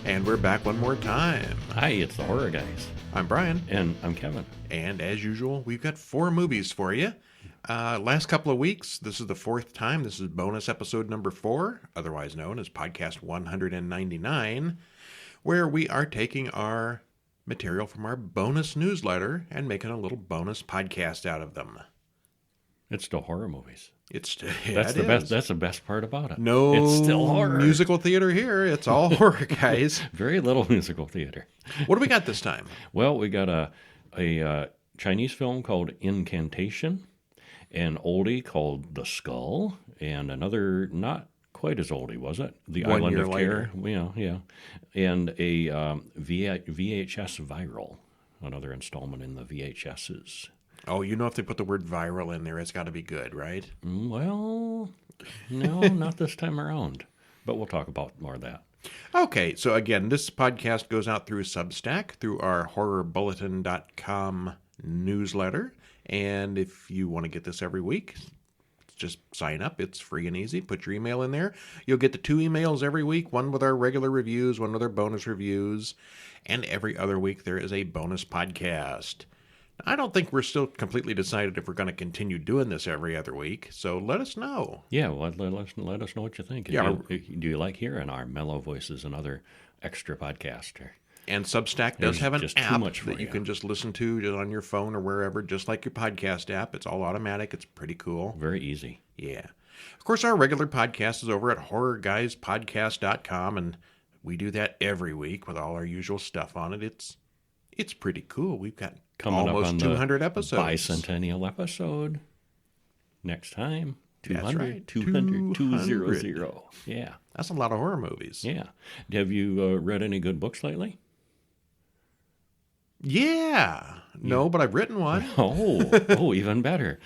And we're back one more time. Hi, it's the Horror Guys. I'm Brian. And I'm Kevin. And as usual, we've got 4 movies for you. Last couple of weeks, this is the 4th time. This is bonus episode number 4, otherwise known as podcast 199, where we are taking our material from our bonus newsletter and making a little bonus podcast out of them. It's still horror movies. That's the best. That's the best part about it. No, it's still horror. Musical theater here. It's all horror, guys. Very little musical theater. What do we got this time? Well, we got a Chinese film called Incantation, an oldie called The Skull, and another not quite as oldie, was it? The 1 Island year of later. Care. Yeah. And a VHS Viral, another installment in the VHSs. Oh, you know if they put the word viral in there, it's got to be good, right? Well, no, not this time around. But we'll talk about more of that. Okay, so again, this podcast goes out through Substack, through our horrorbulletin.com newsletter. And if you want to get this every week, just sign up. It's free and easy. Put your email in there. You'll get the 2 emails every week, one with our regular reviews, one with our bonus reviews. And every other week there is a bonus podcast. I don't think we're still completely decided if we're going to continue doing this every other week, so let us know. Yeah, well, let us know what you think. Yeah. Do you like hearing our mellow voices and other extra podcasts? And Substack does There's have an just app too much for that you you. can just listen to just on your phone or wherever, just like your podcast app. It's all automatic. It's pretty cool. Very easy. Yeah. Of course, our regular podcast is over at horrorguyspodcast.com, and we do that every week with all our usual stuff on it. It's pretty cool. We've got Coming almost up on 200 the episodes. bicentennial episode. Next time. 200, That's right. 200, 200. 200. Yeah. That's a lot of horror movies. Yeah. Have you read any good books lately? Yeah. No, but I've written one. Oh, even better.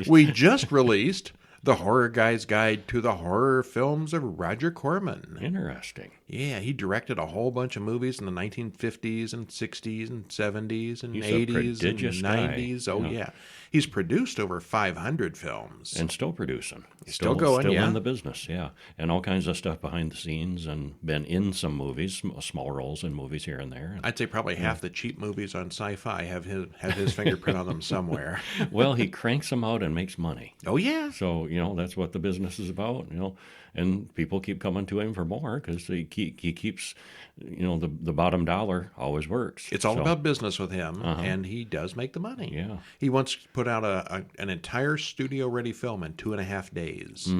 We just released The Horror Guy's Guide to the Horror Films of Roger Corman. Interesting. Yeah, he directed a whole bunch of movies in the 1950s and 60s and 70s and He's a 80s and prodigious guy. 90s. Oh, yeah. He's produced over 500 films. And still producing. Still going, Still yeah. in the business, yeah. And all kinds of stuff behind the scenes and been in some movies, small roles in movies here and there. I'd say probably half the cheap movies on Sci-Fi have his fingerprint on them somewhere. Well, he cranks them out and makes money. Oh, yeah. So, that's what the business is about, and people keep coming to him for more because he keeps, the bottom dollar always works. It's all about business with him, and he does make the money. Yeah. He once put out an entire studio-ready film in 2.5 days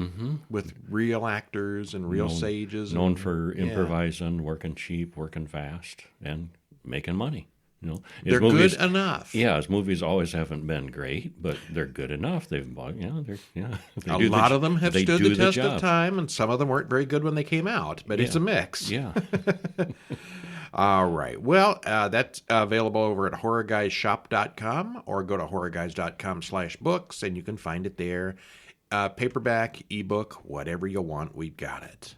with real actors and real sages. Known for improvising, working cheap, working fast, and making money. They're good enough. Yeah, his movies always haven't been great, but they're good enough. A lot of them have stood the test of time, and some of them weren't very good when they came out, but it's a mix. Yeah. All right. Well, that's available over at horrorguysshop.com or go to horrorguys.com/books, and you can find it there. Paperback, ebook, whatever you want, we've got it.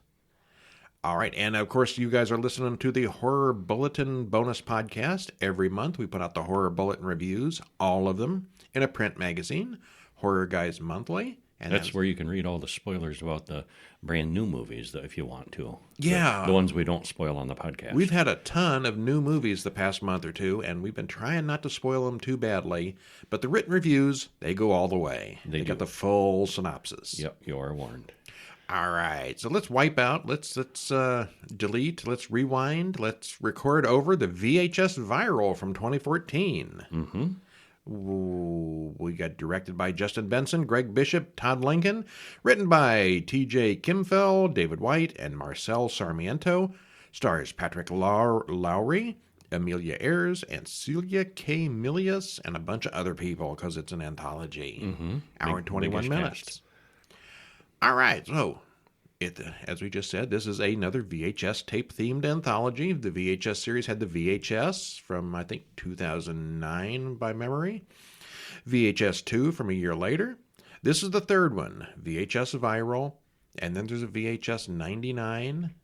All right. And, of course, you guys are listening to the Horror Bulletin bonus podcast. Every month we put out the Horror Bulletin reviews, all of them, in a print magazine, Horror Guys Monthly. And that's where you can read all the spoilers about the brand new movies if you want to. Yeah. The ones we don't spoil on the podcast. We've had a ton of new movies the past month or two, and we've been trying not to spoil them too badly. But the written reviews, they go all the way. They got the full synopsis. Yep, you are warned. All right, so let's wipe out, let's delete, let's rewind, let's record over the VHS Viral from 2014. Mm-hmm. We got directed by Justin Benson, Greg Bishop, Todd Lincoln, written by T.J. Kimfel, David White, and Marcel Sarmiento, stars Patrick Lowry, Amelia Ayers, and Celia K. Milius, and a bunch of other people because it's an anthology. Hour and 21 minutes. Cast. All right, so as we just said, this is another VHS tape-themed anthology. The VHS series had the VHS from, I think, 2009 by memory. VHS 2 from a year later. This is the third one, VHS Viral, and then there's a VHS 99,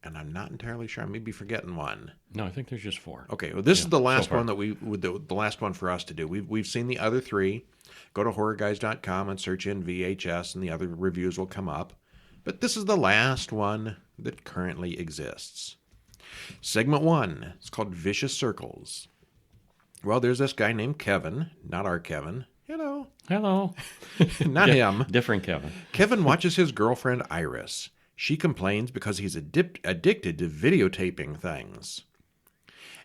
and I'm not entirely sure. I may be forgetting one. No, I think there's just 4. Okay, well, this is the last one that the last one for us to do. We've seen the other 3. Go to horrorguys.com and search in VHS, and the other reviews will come up. But this is the last one that currently exists. Segment 1. It's called Vicious Circles. Well, there's this guy named Kevin, not our Kevin. Hello. Not him. Different Kevin. Kevin watches his girlfriend Iris. She complains because he's addicted to videotaping things.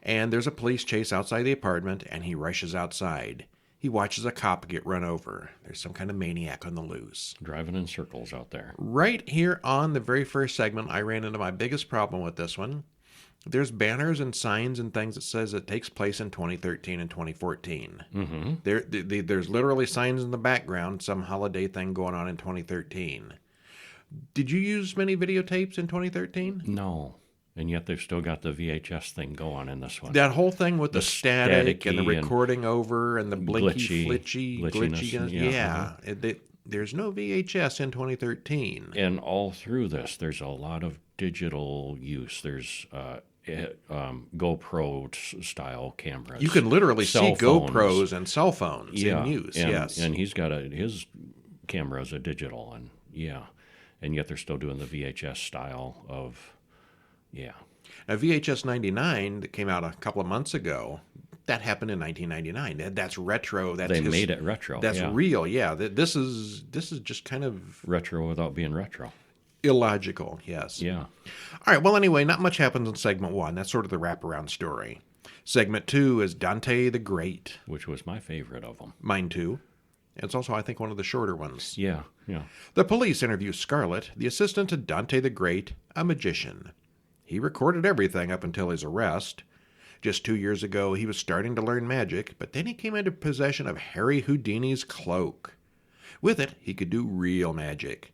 And there's a police chase outside the apartment, and he rushes outside. He watches a cop get run over. There's some kind of maniac on the loose. Driving in circles out there. Right here on the very first segment, I ran into my biggest problem with this one. There's banners and signs and things that says it takes place in 2013 and 2014. Mm-hmm. There's literally signs in the background, some holiday thing going on in 2013. Did you use many videotapes in 2013? No. And yet they've still got the VHS thing going in this one. That whole thing with the static and the staticky recording over and the blinky, glitchiness, yeah. There's no VHS in 2013. And all through this, there's a lot of digital use. There's GoPro style cameras. You can literally see phones. GoPros and cell phones in use. Yes, and he's got his cameras are digital, and and yet they're still doing the VHS style of. Yeah. Now, VHS 99 that came out a couple of months ago, that happened in 1999. That's retro. They made it retro. That's real. Yeah. This is just kind of retro without being retro. Illogical. Yes. Yeah. All right. Well, anyway, not much happens in segment 1. That's sort of the wraparound story. Segment 2 is Dante the Great, which was my favorite of them. Mine too. It's also, I think, one of the shorter ones. Yeah. Yeah. The police interview Scarlet, the assistant to Dante the Great, a magician. He recorded everything up until his arrest. Just 2 years ago, he was starting to learn magic, but then he came into possession of Harry Houdini's cloak. With it, he could do real magic.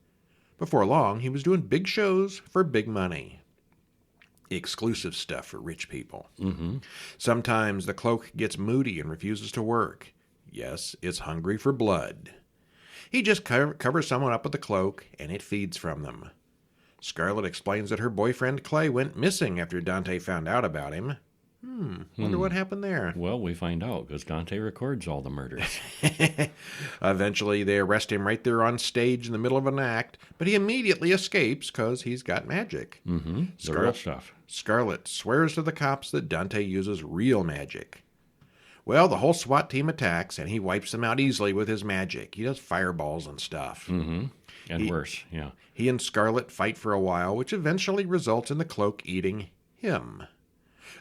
Before long, he was doing big shows for big money. Exclusive stuff for rich people. Mm-hmm. Sometimes the cloak gets moody and refuses to work. Yes, it's hungry for blood. He just covers someone up with the cloak, and it feeds from them. Scarlet explains that her boyfriend Clay went missing after Dante found out about him. Wonder what happened there. Well, we find out because Dante records all the murders. Eventually, they arrest him right there on stage in the middle of an act, but he immediately escapes because he's got magic. Mm-hmm. The real stuff. Scarlet swears to the cops that Dante uses real magic. Well, the whole SWAT team attacks, and he wipes them out easily with his magic. He does fireballs and stuff. Mm-hmm. And worse, yeah. He and Scarlet fight for a while, which eventually results in the cloak eating him.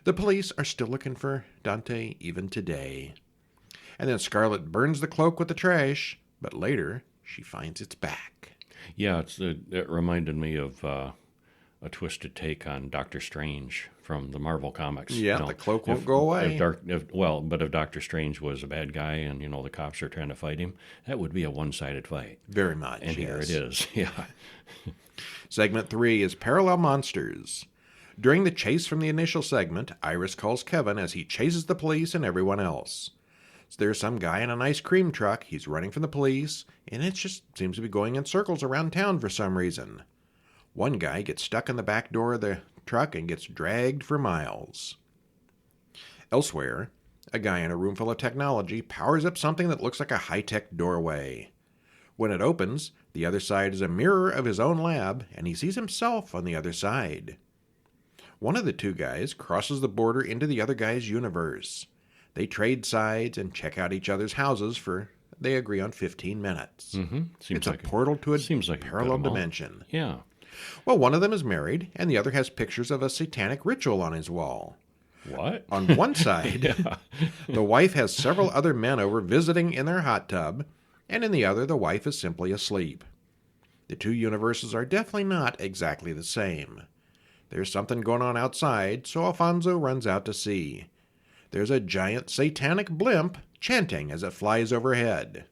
The police are still looking for Dante even today. And then Scarlet burns the cloak with the trash, but later she finds it's back. Yeah, it reminded me of a twisted take on Doctor Strange from the Marvel comics. Yeah, the cloak won't go away. But if Doctor Strange was a bad guy and, the cops are trying to fight him, that would be a one-sided fight. Very much, and here it is, yeah. Segment 3 is Parallel Monsters. During the chase from the initial segment, Iris calls Kevin as he chases the police and everyone else. So there's some guy in an ice cream truck. He's running from the police, and it just seems to be going in circles around town for some reason. One guy gets stuck in the back door of the truck and gets dragged for miles. Elsewhere, a guy in a room full of technology powers up something that looks like a high-tech doorway. When it opens, the other side is a mirror of his own lab, and he sees himself on the other side. One of the two guys crosses the border into the other guy's universe. They trade sides and check out each other's houses they agree on 15 minutes. Mm-hmm. It's like a portal to a parallel dimension. Yeah. Well, one of them is married, and the other has pictures of a satanic ritual on his wall. What? On one side, the wife has several other men over visiting in their hot tub, and in the other, the wife is simply asleep. The two universes are definitely not exactly the same. There's something going on outside, so Alfonso runs out to see. There's a giant satanic blimp chanting as it flies overhead.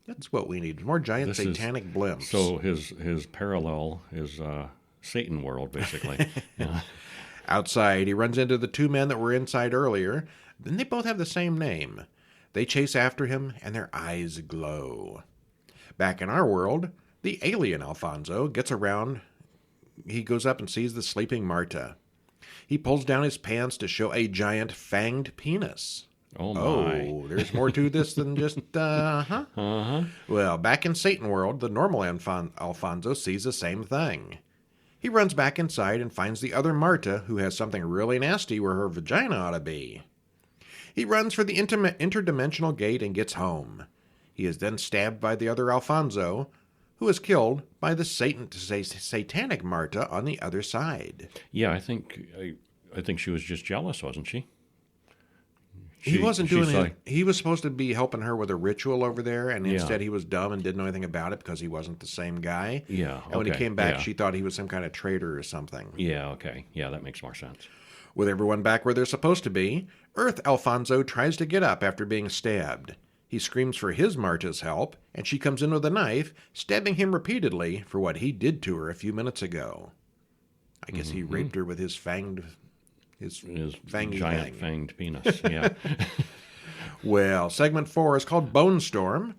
That's what we need, more giant satanic blimps. So his parallel is Satan world, basically. Yeah. Outside, he runs into the two men that were inside earlier. Then they both have the same name. They chase after him, and their eyes glow. Back in our world, the alien Alfonso gets around. He goes up and sees the sleeping Marta. He pulls down his pants to show a giant fanged penis. Oh, my. Oh, there's more to this than just, Uh-huh. Well, back in Satan world, the normal Alfonso sees the same thing. He runs back inside and finds the other Marta, who has something really nasty where her vagina ought to be. He runs for the interdimensional gate and gets home. He is then stabbed by the other Alfonso, who is killed by the satanic Marta on the other side. Yeah, I think she was just jealous, wasn't she? He wasn't doing it. He was supposed to be helping her with a ritual over there, and instead he was dumb and didn't know anything about it because he wasn't the same guy. Yeah. And when he came back, she thought he was some kind of traitor or something. Yeah, okay. Yeah, that makes more sense. With everyone back where they're supposed to be, Earth Alfonso tries to get up after being stabbed. He screams for his Marta's help, and she comes in with a knife, stabbing him repeatedly for what he did to her a few minutes ago. I guess he raped her with his giant fanged penis. Yeah. Well, segment 4 is called Bone Storm,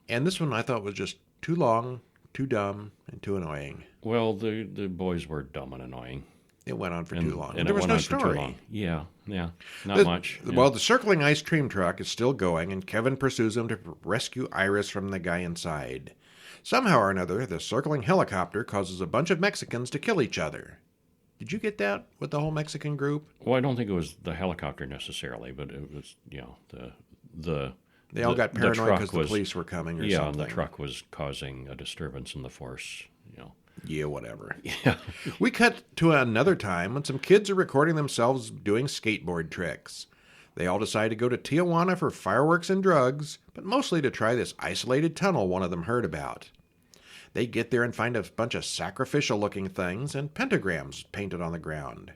and this one I thought was just too long, too dumb, and too annoying. Well, the boys were dumb and annoying. It went on for too long. And there was no story. story. For too long. Yeah, not much. Yeah. Well, the circling ice cream truck is still going, and Kevin pursues him to rescue Iris from the guy inside. Somehow or another, the circling helicopter causes a bunch of Mexicans to kill each other. Did you get that with the whole Mexican group? Well, I don't think it was the helicopter necessarily, but it was, the They all got paranoid because the police were coming or something. Yeah, the truck was causing a disturbance in the force, Yeah, whatever. Yeah. We cut to another time when some kids are recording themselves doing skateboard tricks. They all decide to go to Tijuana for fireworks and drugs, but mostly to try this isolated tunnel one of them heard about. They get there and find a bunch of sacrificial-looking things and pentagrams painted on the ground.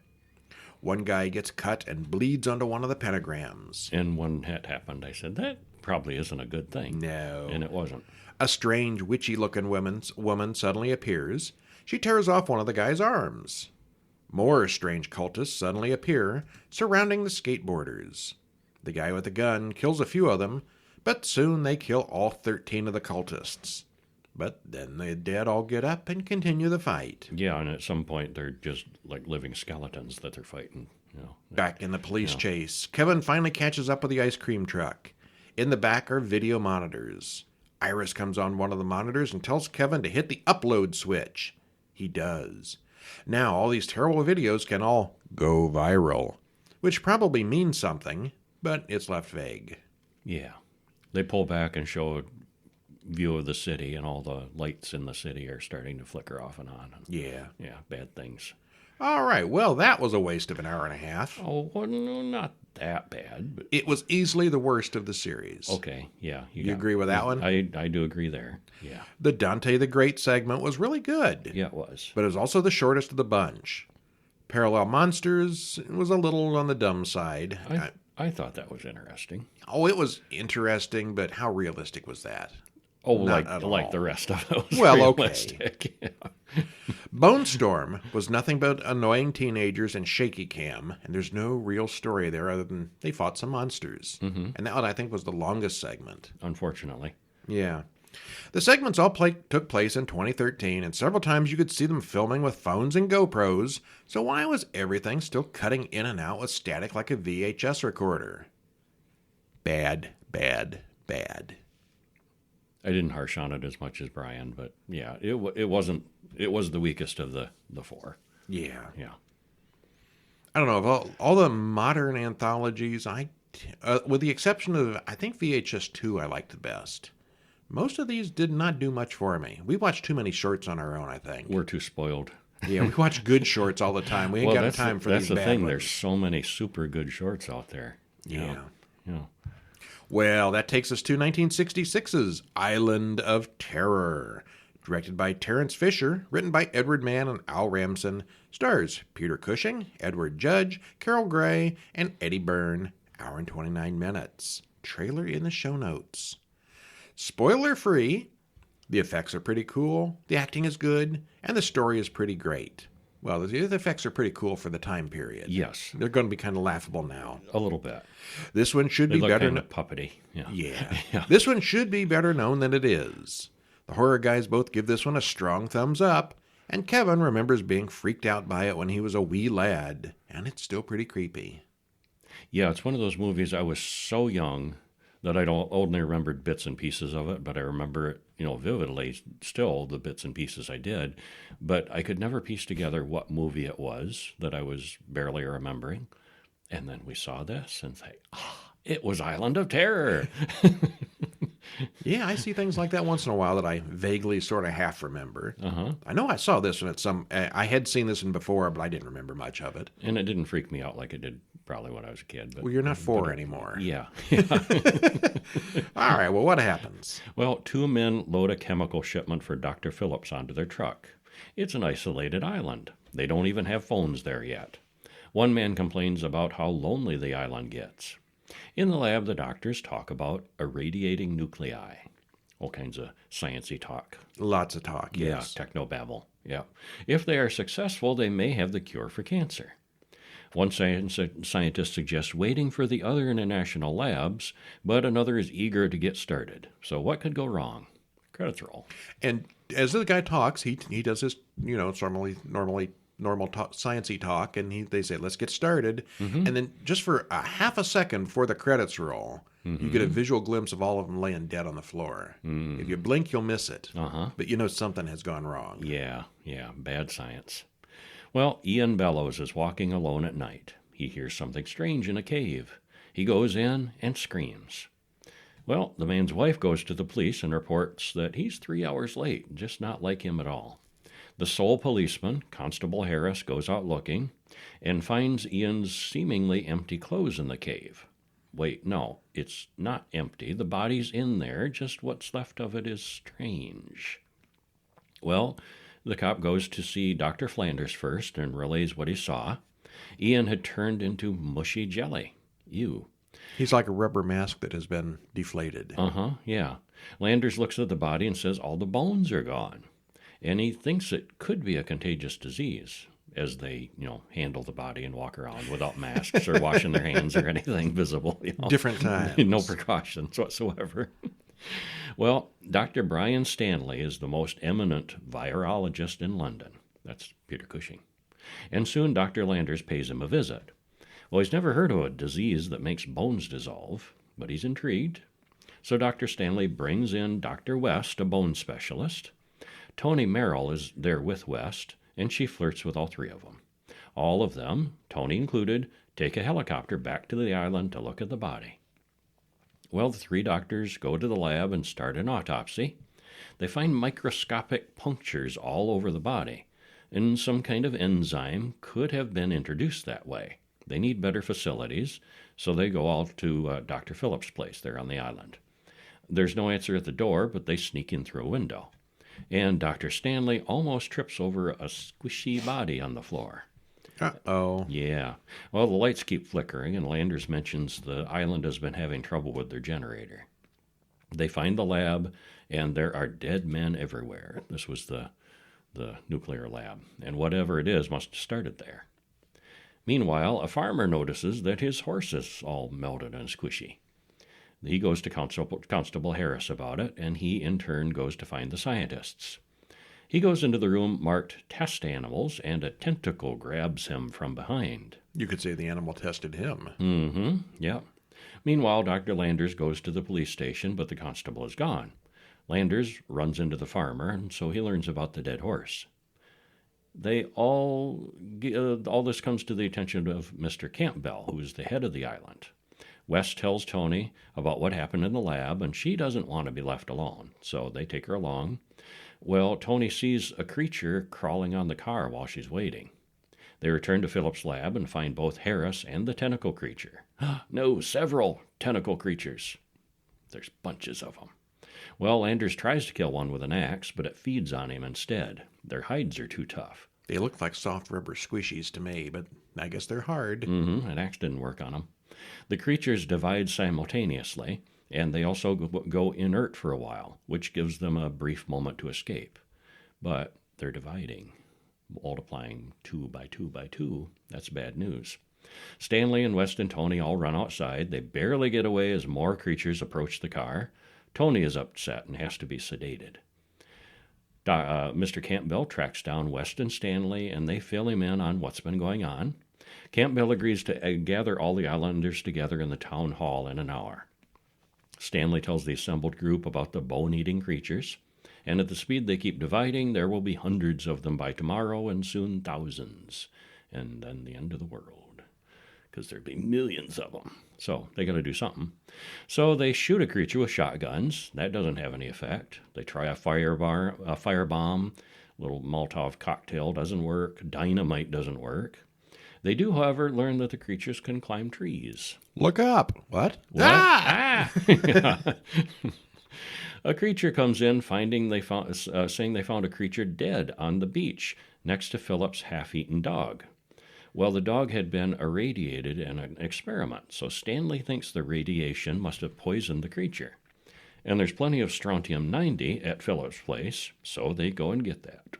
One guy gets cut and bleeds onto one of the pentagrams. And when that happened, I said, that probably isn't a good thing. No. And it wasn't. A strange, witchy-looking woman suddenly appears. She tears off one of the guy's arms. More strange cultists suddenly appear, surrounding the skateboarders. The guy with the gun kills a few of them, but soon they kill all 13 of the cultists. But then the dead all get up and continue the fight. Yeah, and at some point they're just like living skeletons that they're fighting. Back in the police chase, Kevin finally catches up with the ice cream truck. In the back are video monitors. Iris comes on one of the monitors and tells Kevin to hit the upload switch. He does. Now all these terrible videos can all go viral, which probably means something, but it's left vague. Yeah. They pull back and show a view of the city, and all the lights in the city are starting to flicker off and on. Yeah. Yeah, bad things. All right, well, that was a waste of an hour and a half. Oh, well, no, not that bad. But... It was easily the worst of the series. Okay, yeah. You agree with that one? I do agree there, yeah. The Dante the Great segment was really good. Yeah, it was. But it was also the shortest of the bunch. Parallel Monsters was a little on the dumb side. I thought that was interesting. Oh, it was interesting, but how realistic was that? Oh, like the rest of it was well, realistic. Okay. Yeah. Bone Storm was nothing but annoying teenagers and shaky cam, and there's no real story there other than they fought some monsters. Mm-hmm. And that one, I think, was the longest segment. Unfortunately. Yeah. The segments all took place in 2013, and several times you could see them filming with phones and GoPros, so why was everything still cutting in and out with static like a VHS recorder? Bad, bad, bad. I didn't harsh on it as much as Brian, but yeah, it wasn't. It was the weakest of the four. Yeah. Yeah. I don't know, of all the modern anthologies, with the exception of, I think VHS 2 I liked the best. Most of these did not do much for me. We watched too many shorts on our own, I think. We're too spoiled. Yeah, we watch good shorts all the time. We ain't got time for these bad ones. That's the thing. There's so many super good shorts out there. Yeah. Yeah. Well, that takes us to 1966's Island of Terror. Directed by Terrence Fisher, written by Edward Mann and Al Ramson, stars Peter Cushing, Edward Judge, Carol Gray, and Eddie Byrne. Hour and 29 minutes. Trailer in the show notes. Spoiler free, the effects are pretty cool, the acting is good, and the story is pretty great. Well, the effects are pretty cool for the time period. Yes. They're going to be kind of laughable now. A little bit. This one should be better. Kind of puppety. Yeah. Yeah. This one should be better known than it is. The horror guys both give this one a strong thumbs up, and Kevin remembers being freaked out by it when he was a wee lad, and it's still pretty creepy. Yeah, it's one of those movies I was so young that I don't only remembered bits and pieces of it, but I remember it, vividly still, the bits and pieces I did. But I could never piece together what movie it was that I was barely remembering. And then we saw this and say, it was Island of Terror. Yeah, I see things like that once in a while that I vaguely sort of half remember. I know I saw this one at I had seen this one before, but I didn't remember much of it. And it didn't freak me out like it did probably when I was a kid. But, Well, you're not 4 anymore. Yeah. All right, well, what happens? Well, 2 men load a chemical shipment for Dr. Phillips onto their truck. It's an isolated island. They don't even have phones there yet. One man complains about how lonely the island gets. In the lab, the doctors talk about irradiating nuclei. All kinds of sciencey talk. Lots of talk, yes. Yeah, technobabble. Yeah. If they are successful, they may have the cure for cancer. One scientist suggests waiting for the other international labs, but another is eager to get started. So what could go wrong? Credits roll. And as the guy talks, he does his, it's normal talk, sciencey talk, and they say, let's get started. And then just for a half a second before the credits roll, you get a visual glimpse of all of them laying dead on the floor. If you blink, you'll miss it. But something has gone wrong. Yeah, bad science. Well, Ian Bellows is walking alone at night. He hears something strange in a cave. He goes in and screams. Well, the man's wife goes to the police and reports that he's 3 hours late, just not like him at all. The sole policeman, Constable Harris, goes out looking and finds Ian's seemingly empty clothes in the cave. Wait, no, it's not empty. The body's in there, just what's left of it is strange. Well, the cop goes to see Dr. Flanders first and relays what he saw. Ian had turned into mushy jelly. Ew. He's like a rubber mask that has been deflated. Yeah. Landers looks at the body and says all the bones are gone. And he thinks it could be a contagious disease as they, handle the body and walk around without masks or washing their hands or anything visible. Different times. No precautions whatsoever. Well, Dr. Brian Stanley is the most eminent virologist in London. That's Peter Cushing. And soon Dr. Landers pays him a visit. Well, he's never heard of a disease that makes bones dissolve, but he's intrigued. So Dr. Stanley brings in Dr. West, a bone specialist. Tony Merrill is there with West, and she flirts with all 3 of them. All of them, Tony included, take a helicopter back to the island to look at the body. Well, the 3 doctors go to the lab and start an autopsy. They find microscopic punctures all over the body, and some kind of enzyme could have been introduced that way. They need better facilities, so they go out to Dr. Phillips' place there on the island. There's no answer at the door, but they sneak in through a window. And Dr. Stanley almost trips over a squishy body on the floor. Uh-oh. Yeah. Well, the lights keep flickering, and Landers mentions the island has been having trouble with their generator. They find the lab, and there are dead men everywhere. This was the nuclear lab, and whatever it is must have started there. Meanwhile, a farmer notices that his horse is all melted and squishy. He goes to Constable Harris about it, and he, in turn, goes to find the scientists. He goes into the room marked test animals, and a tentacle grabs him from behind. You could say the animal tested him. Yeah. Meanwhile, Dr. Landers goes to the police station, but the constable is gone. Landers runs into the farmer, and so he learns about the dead horse. All this comes to the attention of Mr. Campbell, who is the head of the island. West tells Tony about what happened in the lab, and she doesn't want to be left alone, so they take her along. Well, Tony sees a creature crawling on the car while she's waiting. They return to Phillips' lab and find both Harris and the tentacle creature. No, several tentacle creatures. There's bunches of them. Well, Landers tries to kill one with an axe, but it feeds on him instead. Their hides are too tough. They look like soft rubber squishies to me, but I guess they're hard. An axe didn't work on them. The creatures divide simultaneously, and they also go inert for a while, which gives them a brief moment to escape. But they're dividing, multiplying 2 by 2 by 2. That's bad news. Stanley and West and Tony all run outside. They barely get away as more creatures approach the car. Tony is upset and has to be sedated. Mr. Campbell tracks down West and Stanley, and they fill him in on what's been going on. Campbell agrees to gather all the islanders together in the town hall in an hour. Stanley tells the assembled group about the bone-eating creatures, and at the speed they keep dividing, there will be hundreds of them by tomorrow, and soon thousands, and then the end of the world, because there'd be millions of them. So they got to do something. So they shoot a creature with shotguns. That doesn't have any effect. They try a firebomb. Little Molotov cocktail doesn't work. Dynamite doesn't work. They do, however, learn that the creatures can climb trees. Look up. What? What? Ah! A creature comes in, saying they found a creature dead on the beach next to Philip's half-eaten dog. Well, the dog had been irradiated in an experiment, so Stanley thinks the radiation must have poisoned the creature. And there's plenty of strontium-90 at Philip's place, so they go and get that.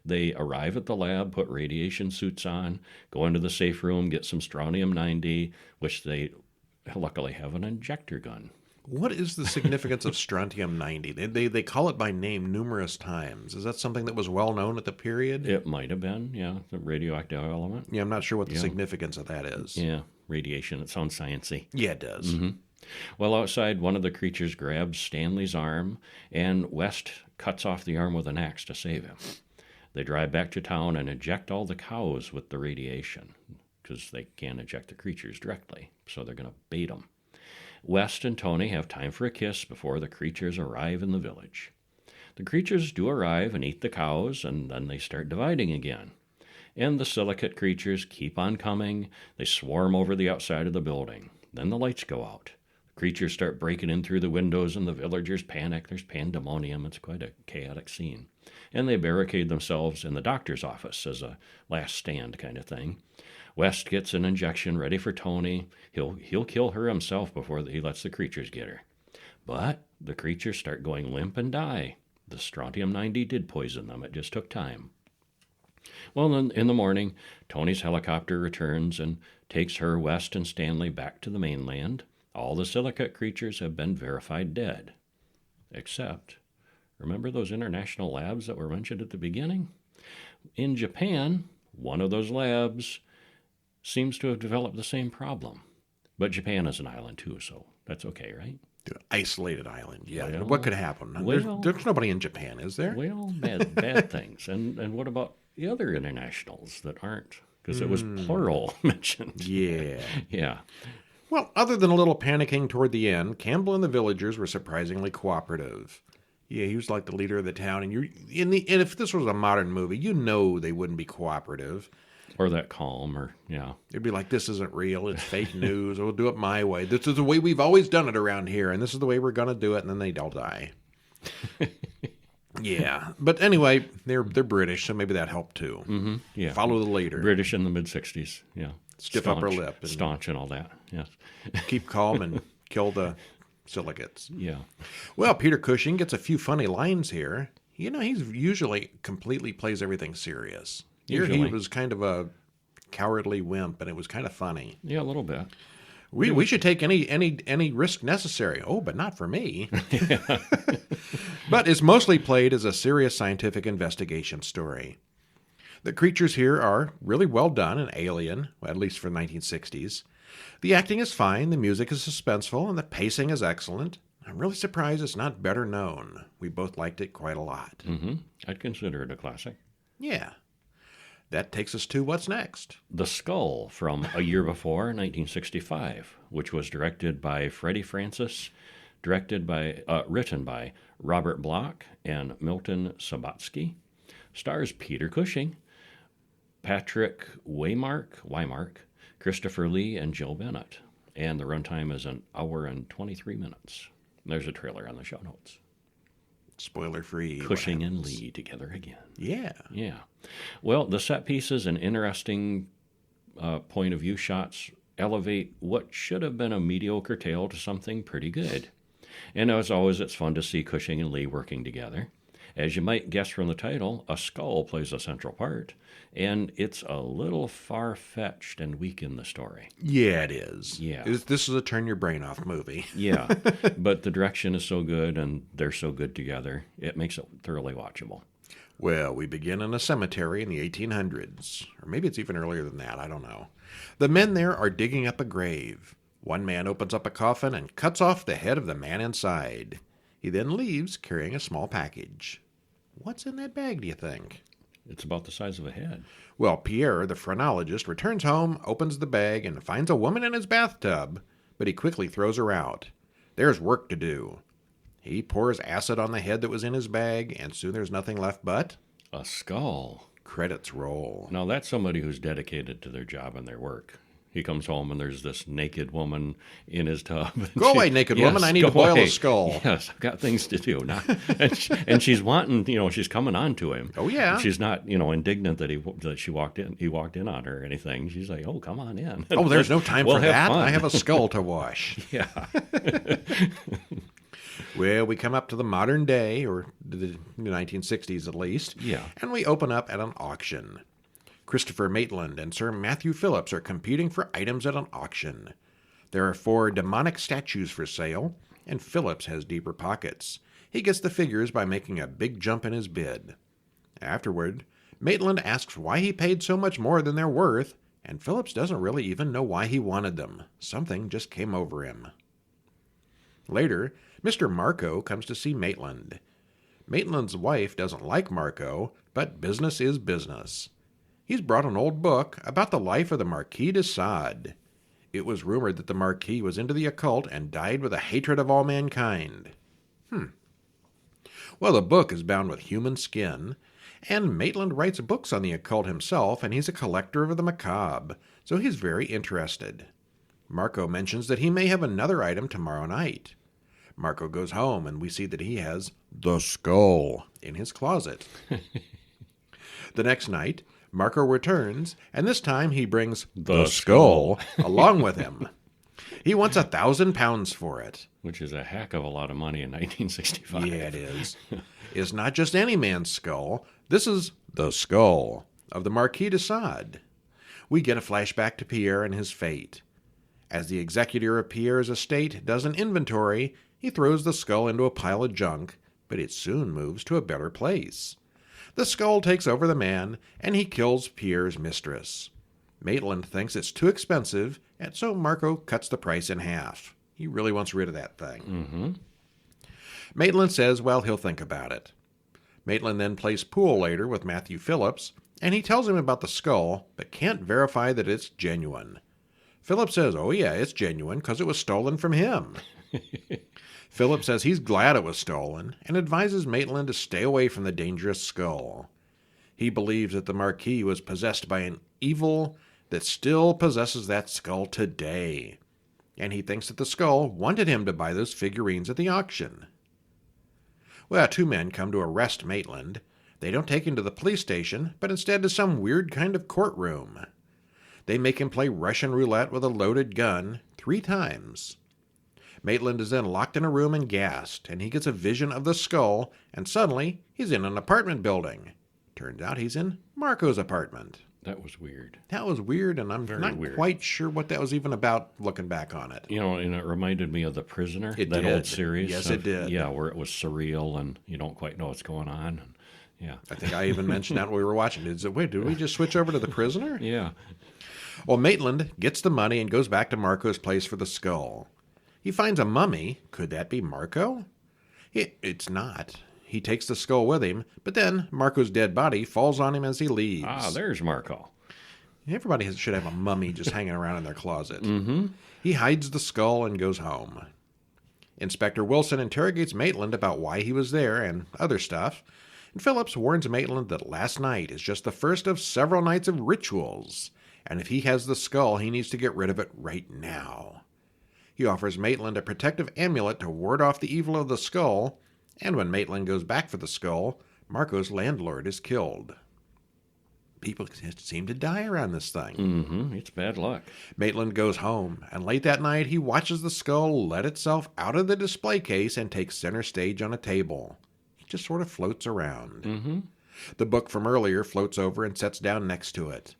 They arrive at the lab, put radiation suits on, go into the safe room, get some strontium-90, which they luckily have an injector gun. What is the significance of strontium-90? They call it by name numerous times. Is that something that was well known at the period? It might have been, yeah, the radioactive element. Yeah, I'm not sure what the significance of that is. Yeah, radiation. It sounds sciencey. Yeah, it does. Mm-hmm. Well, outside, one of the creatures grabs Stanley's arm, and West cuts off the arm with an axe to save him. They drive back to town and inject all the cows with the radiation, because they can't inject the creatures directly, so they're going to bait them. West and Tony have time for a kiss before the creatures arrive in the village. The creatures do arrive and eat the cows, and then they start dividing again. And the silicate creatures keep on coming. They swarm over the outside of the building. Then the lights go out. The creatures start breaking in through the windows, and the villagers panic. There's pandemonium. It's quite a chaotic scene. And they barricade themselves in the doctor's office as a last stand kind of thing. West gets an injection ready for Tony. He'll kill her himself before he lets the creatures get her. But the creatures start going limp and die. The strontium-90 did poison them. It just took time. Well, in the morning, Tony's helicopter returns and takes her, West, and Stanley back to the mainland. All the silicate creatures have been verified dead. Except, remember those international labs that were mentioned at the beginning? In Japan, one of those labs seems to have developed the same problem. But Japan is an island too, so that's okay, right? Isolated island, yeah. Well, what could happen? well- There's nobody in Japan, is there? Well, bad things. And what about the other internationals that aren't? Because it was plural mentioned. Yeah. Yeah. Well, other than a little panicking toward the end, Campbell and the villagers were surprisingly cooperative. Yeah, he was like the leader of the town, and and if this was a modern movie, you know they wouldn't be cooperative. Or that calm, or, yeah. It'd be like, this isn't real, it's fake news, we'll do it my way. This is the way we've always done it around here, and this is the way we're going to do it, and then they'd all die. Yeah, but anyway, they're British, so maybe that helped too. Mm-hmm. Yeah. Follow the leader. British in the mid-60s, yeah. Stiff upper lip. And staunch and all that, yes. keep calm and kill the silicates. Yeah. Well, Peter Cushing gets a few funny lines here. You know, he's usually completely plays everything serious. Here he Usually. was kind of a cowardly wimp, and it was kind of funny. Yeah, a little bit. We should take any risk necessary. Oh, but not for me. But it's mostly played as a serious scientific investigation story. The creatures here are really well done and alien, at least for the 1960s. The acting is fine, the music is suspenseful, and the pacing is excellent. I'm really surprised it's not better known. We both liked it quite a lot. Mm-hmm. I'd consider it a classic. Yeah. That takes us to what's next. The Skull from a year before, 1965, which was directed by Freddie Francis, written by Robert Bloch and Milton Subotsky, stars Peter Cushing, Patrick Wymark, Christopher Lee, and Jill Bennett. And the runtime is an hour and 23 minutes. There's a trailer on the show notes. Spoiler-free. Cushing and Lee together again. Yeah. Yeah. Well, the set pieces and interesting point of view shots elevate what should have been a mediocre tale to something pretty good. And as always, it's fun to see Cushing and Lee working together. As you might guess from the title, a skull plays a central part, and it's a little far-fetched and weak in the story. Yeah, it is. Yeah. This is a turn-your-brain-off movie. Yeah, but the direction is so good, and they're so good together, it makes it thoroughly watchable. Well, we begin in a cemetery in the 1800s. Or maybe it's even earlier than that, I don't know. The men there are digging up a grave. One man opens up a coffin and cuts off the head of the man inside. He then leaves carrying a small package. What's in that bag, do you think? It's about the size of a head. Well, Pierre, the phrenologist, returns home, opens the bag, and finds a woman in his bathtub, but he quickly throws her out. There's work to do. He pours acid on the head that was in his bag, and soon there's nothing left but A skull. credits roll. Now, that's somebody who's dedicated to their job and their work. He comes home and there's this naked woman in his tub. Go away, naked woman. I need to boil a skull. Yes, I've got things to do. Now, and she's wanting, she's coming on to him. Oh, yeah. She's not, indignant that he walked in on her or anything. She's like, oh, come on in. Oh, there's no time We'll for have that. fun. I have a skull to wash. Yeah. Well, we come up to the modern day, or the 1960s at least, Yeah. and we open up at an auction. Christopher Maitland and Sir Matthew Phillips are competing for items at an auction. There are 4 demonic statues for sale, and Phillips has deeper pockets. He gets the figures by making a big jump in his bid. Afterward, Maitland asks why he paid so much more than they're worth, and Phillips doesn't really even know why he wanted them. Something just came over him. Later, Mr. Marco comes to see Maitland. Maitland's wife doesn't like Marco, but business is business. He's brought an old book about the life of the Marquis de Sade. It was rumored that the Marquis was into the occult and died with a hatred of all mankind. Well, the book is bound with human skin, and Maitland writes books on the occult himself, and he's a collector of the macabre, so he's very interested. Marco mentions that he may have another item tomorrow night. Marco goes home, and we see that he has the skull in his closet. The next night, Marco returns, and this time he brings The skull. along with him. He wants £1,000 for it. Which is a heck of a lot of money in 1965. Yeah, it is. It's not just any man's skull. This is the skull of the Marquis de Sade. We get a flashback to Pierre and his fate. As the executor of Pierre's estate does an inventory, he throws the skull into a pile of junk, but it soon moves to a better place. The skull takes over the man, and he kills Pierre's mistress. Maitland thinks it's too expensive, and so Marco cuts the price in half. He really wants rid of that thing. Mm-hmm. Maitland says, well, he'll think about it. Maitland then plays pool later with Matthew Phillips, and he tells him about the skull, but can't verify that it's genuine. Phillips says, oh yeah, it's genuine because it was stolen from him. Phillips says he's glad it was stolen and advises Maitland to stay away from the dangerous skull. He believes that the Marquis was possessed by an evil that still possesses that skull today, and he thinks that the skull wanted him to buy those figurines at the auction. Well, 2 men come to arrest Maitland. They don't take him to the police station, but instead to some weird kind of courtroom. They make him play Russian roulette with a loaded gun 3 times. Maitland is then locked in a room and gassed, and he gets a vision of the skull, and suddenly he's in an apartment building. Turns out he's in Marco's apartment. That was weird. That was weird, and I'm not weird. quite sure what that was even about looking back on it. And it reminded me of The Prisoner, It that did. old series. Yes, it did. Yeah, where it was surreal and you don't quite know what's going on. Yeah. I think I even mentioned that when we were watching it. Did we just switch over to The Prisoner? Yeah. Well, Maitland gets the money and goes back to Marco's place for the skull. He finds a mummy. Could that be Marco? It's not. He takes the skull with him, but then Marco's dead body falls on him as he leaves. Ah, there's Marco. Everybody should have a mummy just hanging around in their closet. Mm-hmm. He hides the skull and goes home. Inspector Wilson interrogates Maitland about why he was there and other stuff, and Phillips warns Maitland that last night is just the first of several nights of rituals, and if he has the skull, he needs to get rid of it right now. He offers Maitland a protective amulet to ward off the evil of the skull, and when Maitland goes back for the skull, Marco's landlord is killed. People seem to die around this thing. Mm-hmm. It's bad luck. Maitland goes home, and late that night he watches the skull let itself out of the display case and take center stage on a table. It just sort of floats around. Mm-hmm. The book from earlier floats over and sets down next to it.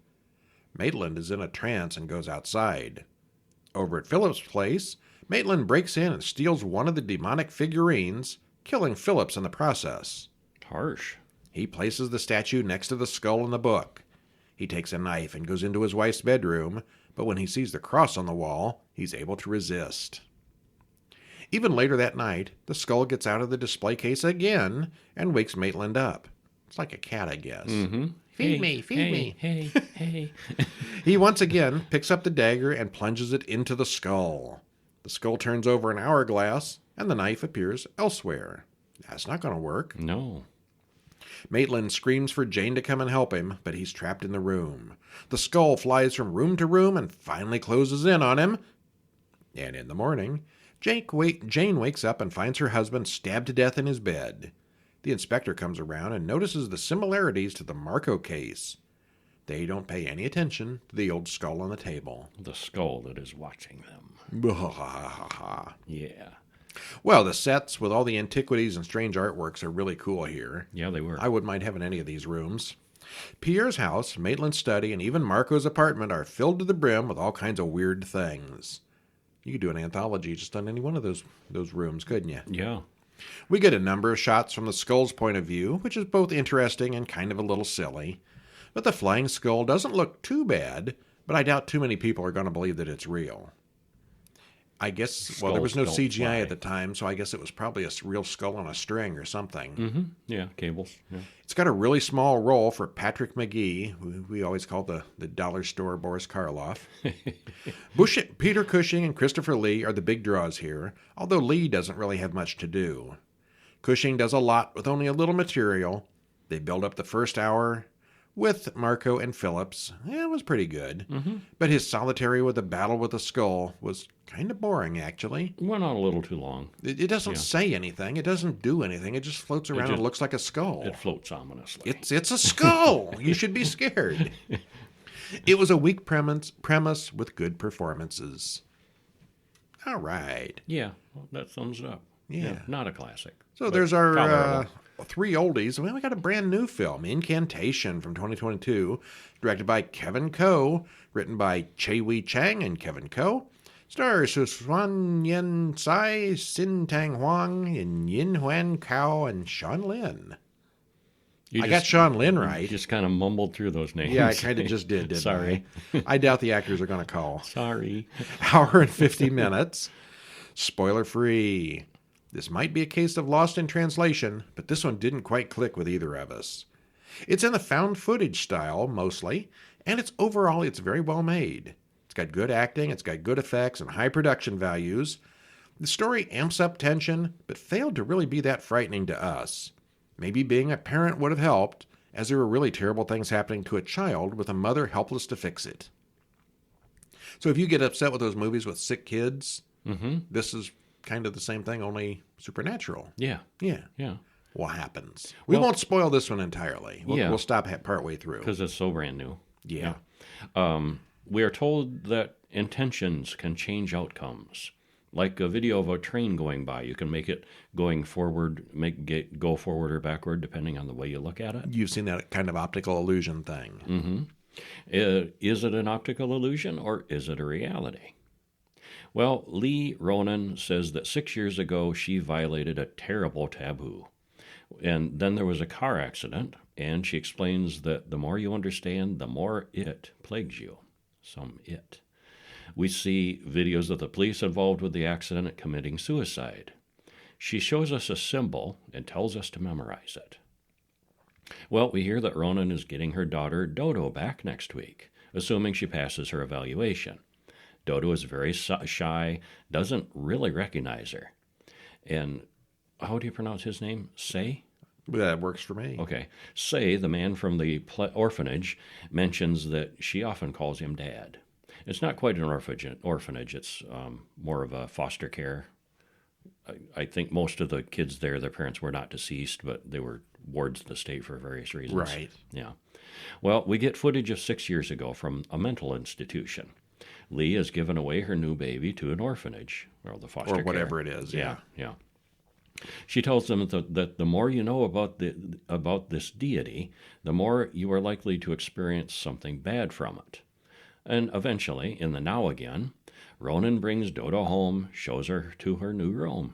Maitland is in a trance and goes outside. Over at Phillips' place, Maitland breaks in and steals one of the demonic figurines, killing Phillips in the process. Harsh. He places the statue next to the skull in the book. He takes a knife and goes into his wife's bedroom, but when he sees the cross on the wall, he's able to resist. Even later that night, the skull gets out of the display case again and wakes Maitland up. It's like a cat, I guess. Mm-hmm. Feed me. Hey. He once again picks up the dagger and plunges it into the skull. The skull turns over an hourglass, and the knife appears elsewhere. That's not going to work. No. Maitland screams for Jane to come and help him, but he's trapped in the room. The skull flies from room to room and finally closes in on him. And in the morning, Jane wakes up and finds her husband stabbed to death in his bed. The inspector comes around and notices the similarities to the Marco case. They don't pay any attention to the old skull on the table. The skull that is watching them. Yeah. Well, the sets with all the antiquities and strange artworks are really cool here. Yeah, they were. I wouldn't mind having any of these rooms. Pierre's house, Maitland's study, and even Marco's apartment are filled to the brim with all kinds of weird things. You could do an anthology just on any one of those rooms, couldn't you? Yeah. We get a number of shots from the skull's point of view, which is both interesting and kind of a little silly. But the flying skull doesn't look too bad, but I doubt too many people are going to believe that it's real. I guess, well, there was no Skulls CGI don't fly. at the time, so I guess it was probably a real skull on a string or something. Mm-hmm. Yeah, cables. Yeah. It's got a really small role for Patrick McGee, who we always call the dollar store Boris Karloff. Peter Cushing and Christopher Lee are the big draws here, although Lee doesn't really have much to do. Cushing does a lot with only a little material. They build up the first hour with Marco and Phillips. It was pretty good. Mm-hmm. But his solitary with the battle with the skull was kind of boring, actually. Went on a little too long. It doesn't say anything. It doesn't do anything. It just floats around and looks like a skull. It floats ominously. It's a skull. You should be scared. It was a weak premise with good performances. All right. Yeah, well, that sums it up. Yeah. Not a classic. So but there's our tolerable. three oldies. Well, we got a brand new film, Incantation, from 2022, directed by Kevin Ko, written by Che Wee Chang and Kevin Ko. Stars Suan Yen Tsai, Sin Tang Huang, and Yin Huan Kao, and Sean Lin. I got Sean Lin right. You just kind of mumbled through those names. Yeah, I kind of just did, didn't Sorry. I doubt the actors are going to call. Sorry. Hour and 50 minutes. Spoiler free. This might be a case of lost in translation, but this one didn't quite click with either of us. It's in the found footage style, mostly, and it's very well made. It's got good acting, it's got good effects, and high production values. The story amps up tension, but failed to really be that frightening to us. Maybe being a parent would have helped, as there were really terrible things happening to a child with a mother helpless to fix it. So if you get upset with those movies with sick kids, this is kind of the same thing, only supernatural. Yeah. Yeah. Yeah. What happens? We won't spoil this one entirely. We'll stop partway through. Because it's so brand new. Yeah. We are told that intentions can change outcomes. Like a video of a train going by, you can make it going forward, go forward or backward, depending on the way you look at it. You've seen that kind of optical illusion thing. Mm-hmm. Is it an optical illusion or is it a reality? Well, Lee Ronan says that 6 years ago she violated a terrible taboo. And then there was a car accident, and she explains that the more you understand, the more it plagues you. Some it. We see videos of the police involved with the accident committing suicide. She shows us a symbol and tells us to memorize it. Well, we hear that Ronan is getting her daughter Dodo back next week, assuming she passes her evaluation. Dodo is very shy, doesn't really recognize her. And how do you pronounce his name? Say? That works for me. Okay. Say, the man from the orphanage, mentions that she often calls him Dad. It's not quite an orphanage. It's more of a foster care. I think most of the kids there, their parents were not deceased, but they were wards of the state for various reasons. Right. Yeah. Well, we get footage of 6 years ago from a mental institution. Lee has given away her new baby to an orphanage, or the foster care. Or whatever it is, yeah. Yeah. She tells them that the more you know about this deity, the more you are likely to experience something bad from it. And eventually, in the now again, Ronan brings Dodo home, shows her to her new room.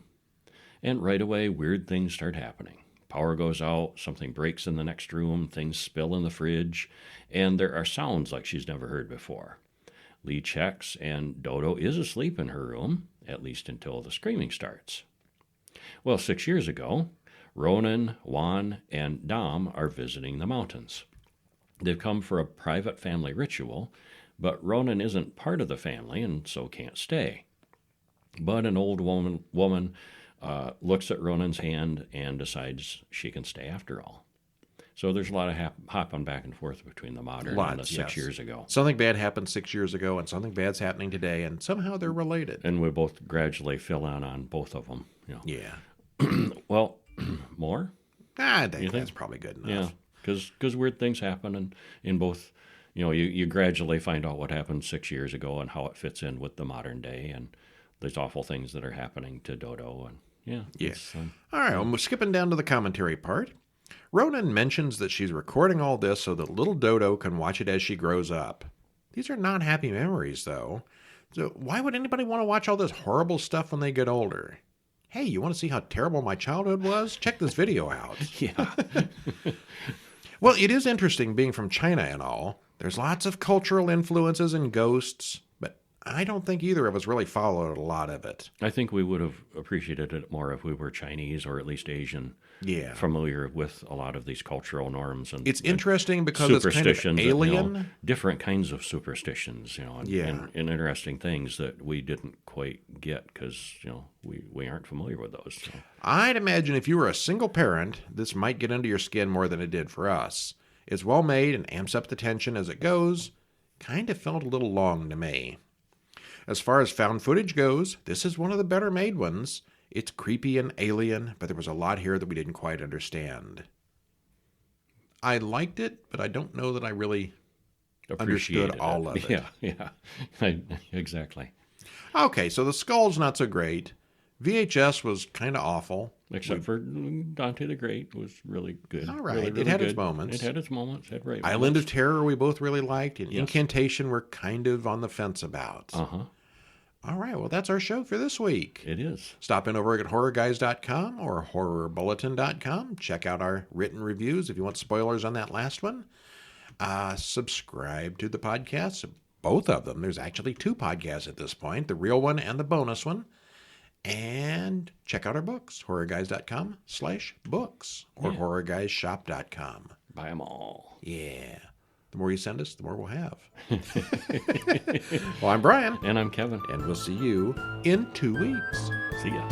And right away, weird things start happening. Power goes out, something breaks in the next room, things spill in the fridge, and there are sounds like she's never heard before. Lee checks, and Dodo is asleep in her room, at least until the screaming starts. Well, 6 years ago, Ronan, Juan, and Dom are visiting the mountains. They've come for a private family ritual, but Ronan isn't part of the family and so can't stay. But an old woman looks at Ronan's hand and decides she can stay after all. So there's a lot of hopping back and forth between the modern and the 6 years ago. Something bad happened 6 years ago, and something bad's happening today, and somehow they're related. And we both gradually fill in on both of them. Yeah. Well, more? I think that's probably good enough. Yeah, because weird things happen in both. You gradually find out what happened 6 years ago and how it fits in with the modern day, and there's awful things that are happening to Dodo. And yeah. All right, well, we're skipping down to the commentary part. Ronan mentions that she's recording all this so that little Dodo can watch it as she grows up. These are not happy memories, though. So why would anybody want to watch all this horrible stuff when they get older? Hey, you want to see how terrible my childhood was? Check this video out. Yeah. Well, it is interesting being from China and all. There's lots of cultural influences and ghosts, but I don't think either of us really followed a lot of it. I think we would have appreciated it more if we were Chinese or at least Asian. Yeah. Familiar with a lot of these cultural norms and it's interesting because it's kind of alien. And, different kinds of superstitions, and interesting things that we didn't quite get because we aren't familiar with those. So. I'd imagine if you were a single parent, this might get under your skin more than it did for us. It's well made and amps up the tension as it goes. Kind of felt a little long to me. As far as found footage goes, this is one of the better made ones. It's creepy and alien, but there was a lot here that we didn't quite understand. I liked it, but I don't know that I really understood all of it. Yeah, exactly. Okay, so the skull's not so great. VHS was kind of awful. Except for Dante the Great was really good. All right, really, really it had good. its moments. It had its moments. It had great Island moments. of Terror we both really liked, and Yes. Incantation we're kind of on the fence about. Uh-huh. All right, well, that's our show for this week. It is. Stop in over at horrorguys.com or horrorbulletin.com. Check out our written reviews if you want spoilers on that last one. Subscribe to the podcasts, both of them. There's actually 2 podcasts at this point, the real one and the bonus one. And check out our books, horrorguys.com/books or horrorguysshop.com. Buy them all. Yeah. The more you send us, the more we'll have. Well, I'm Brian. And I'm Kevin. And we'll see you in 2 weeks. See ya.